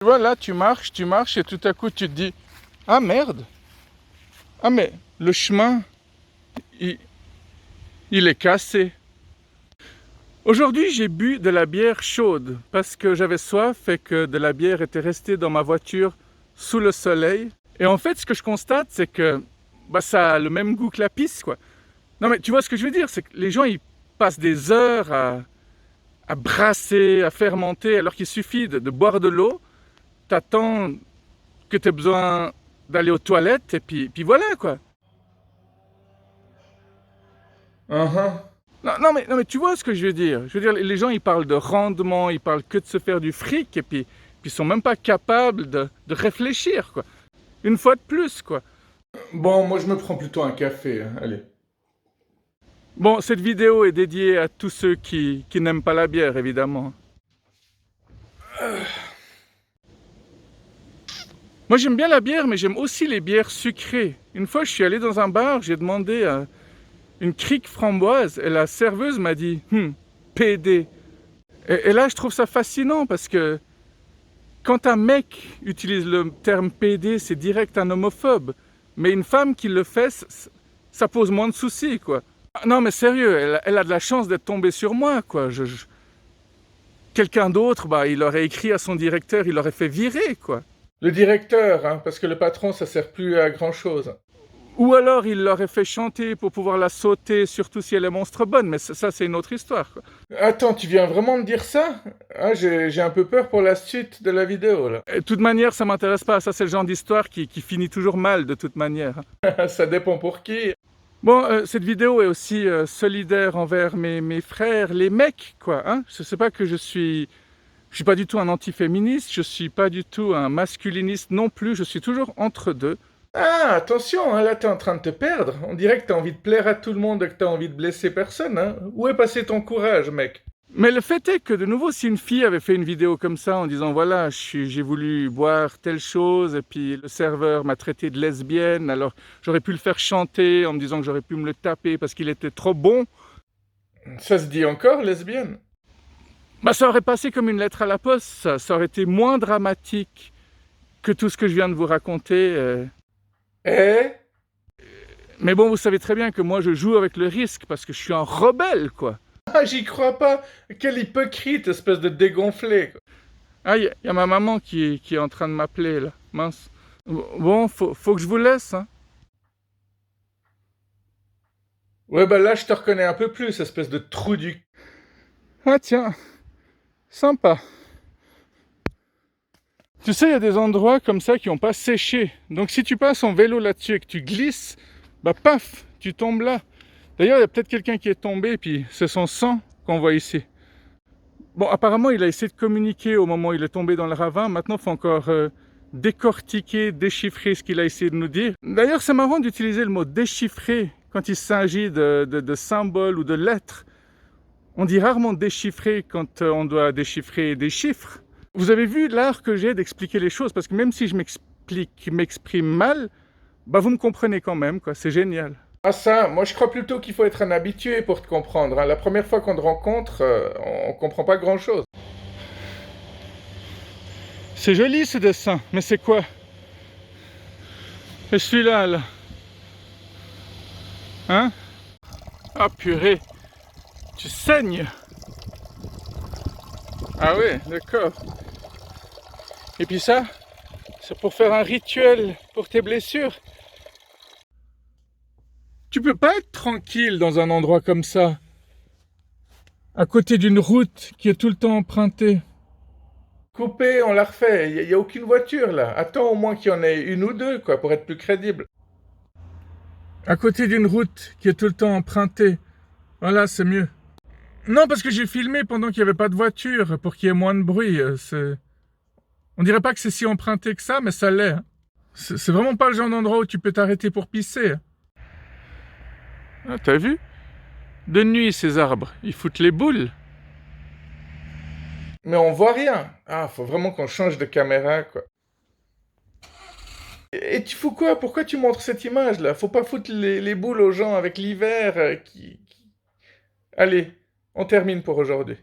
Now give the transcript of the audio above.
Tu vois, là, tu marches, et tout à coup, tu te dis, ah merde, ah mais le chemin, il, il est cassé. Aujourd'hui, j'ai bu de la bière chaude parce que j'avais soif et que de la bière était restée dans ma voiture sous le soleil. Et en fait, ce que je constate, c'est que ça a le même goût que la pisse, quoi. Non, mais tu vois ce que je veux dire, c'est que les gens, ils passent des heures à brasser, à fermenter, alors qu'il suffit de boire de l'eau, t'attends que tu aies besoin d'aller aux toilettes, et puis voilà, quoi. Uh-huh. Non, mais tu vois ce que je veux dire. Je veux dire, les gens, ils parlent de rendement, ils parlent que de se faire du fric, et puis ils sont même pas capables de réfléchir, quoi. Une fois de plus, quoi. Bon, moi, je me prends plutôt un café, hein. Allez. Bon, cette vidéo est dédiée à tous ceux qui n'aiment pas la bière, évidemment. Moi, j'aime bien la bière, mais j'aime aussi les bières sucrées. Une fois, je suis allé dans un bar, j'ai demandé une crique framboise, et la serveuse m'a dit « PD ». Et là, je trouve ça fascinant, parce que quand un mec utilise le terme PD, c'est direct un homophobe. Mais une femme qui le fait, ça pose moins de soucis, quoi. Non, mais sérieux, elle a de la chance d'être tombée sur moi, quoi. Quelqu'un d'autre, il aurait écrit à son directeur, il l'aurait fait virer, quoi. Le directeur, hein, parce que le patron, ça sert plus à grand-chose. Ou alors, il l'aurait fait chanter pour pouvoir la sauter, surtout si elle est monstre bonne, mais ça c'est une autre histoire, quoi. Attends, tu viens vraiment de dire ça? Ah, j'ai un peu peur pour la suite de la vidéo, là. De toute manière, ça m'intéresse pas. Ça, c'est le genre d'histoire qui finit toujours mal, de toute manière. Ça dépend pour qui. Bon, cette vidéo est aussi solidaire envers mes frères, les mecs, quoi. Hein, je sais pas que je suis pas du tout un antiféministe, je suis pas du tout un masculiniste non plus, je suis toujours entre deux. Ah, attention, hein, là t'es en train de te perdre. On dirait que t'as envie de plaire à tout le monde et que t'as envie de blesser personne, hein. Où est passé ton courage, mec? Mais le fait est que, de nouveau, si une fille avait fait une vidéo comme ça en disant « Voilà, j'ai voulu boire telle chose et puis le serveur m'a traité de lesbienne, alors j'aurais pu le faire chanter en me disant que j'aurais pu me le taper parce qu'il était trop bon. » Ça se dit encore, lesbienne? Ça aurait passé comme une lettre à la poste, ça aurait été moins dramatique que tout ce que je viens de vous raconter. Mais bon, vous savez très bien que moi, je joue avec le risque parce que je suis un rebelle, quoi. Ah, j'y crois pas. Quel hypocrite, espèce de dégonflé, quoi. Ah, il y a ma maman qui est en train de m'appeler, là. Mince. Bon, faut que je vous laisse, hein. Ouais, là, je te reconnais un peu plus, espèce de trou du... Ah, tiens. Sympa. Tu sais, il y a des endroits comme ça qui n'ont pas séché. Donc si tu passes en vélo là-dessus et que tu glisses, paf, tu tombes là. D'ailleurs, il y a peut-être quelqu'un qui est tombé, et puis c'est son sang qu'on voit ici. Bon, apparemment, il a essayé de communiquer au moment où il est tombé dans le ravin. Maintenant, il faut encore décortiquer, déchiffrer ce qu'il a essayé de nous dire. D'ailleurs, c'est marrant d'utiliser le mot déchiffrer quand il s'agit de symboles ou de lettres. On dit rarement déchiffrer quand on doit déchiffrer des chiffres. Vous avez vu l'art que j'ai d'expliquer les choses, parce que même si je m'exprime mal, vous me comprenez quand même, quoi. C'est génial. Ah ça, moi je crois plutôt qu'il faut être un habitué pour te comprendre, hein. La première fois qu'on te rencontre, on comprend pas grand-chose. C'est joli ce dessin, mais c'est quoi? Et celui-là, là? Hein? Ah purée, tu saignes! Ah ouais, d'accord. Et puis ça, c'est pour faire un rituel pour tes blessures. Tu peux pas être tranquille dans un endroit comme ça, à côté d'une route qui est tout le temps empruntée. Coupé, on la refait, il n'y a aucune voiture là. Attends au moins qu'il y en ait une ou deux, quoi, pour être plus crédible. À côté d'une route qui est tout le temps empruntée. Voilà, c'est mieux. Non, parce que j'ai filmé pendant qu'il n'y avait pas de voiture, pour qu'il y ait moins de bruit. On dirait pas que c'est si emprunté que ça, mais ça l'est. Hein. C'est vraiment pas le genre d'endroit où tu peux t'arrêter pour pisser. Ah, t'as vu? De nuit, ces arbres, ils foutent les boules. Mais on voit rien. Ah, faut vraiment qu'on change de caméra, quoi. Et tu fous quoi? Pourquoi tu montres cette image-là? Faut pas foutre les boules aux gens avec l'hiver Allez, on termine pour aujourd'hui.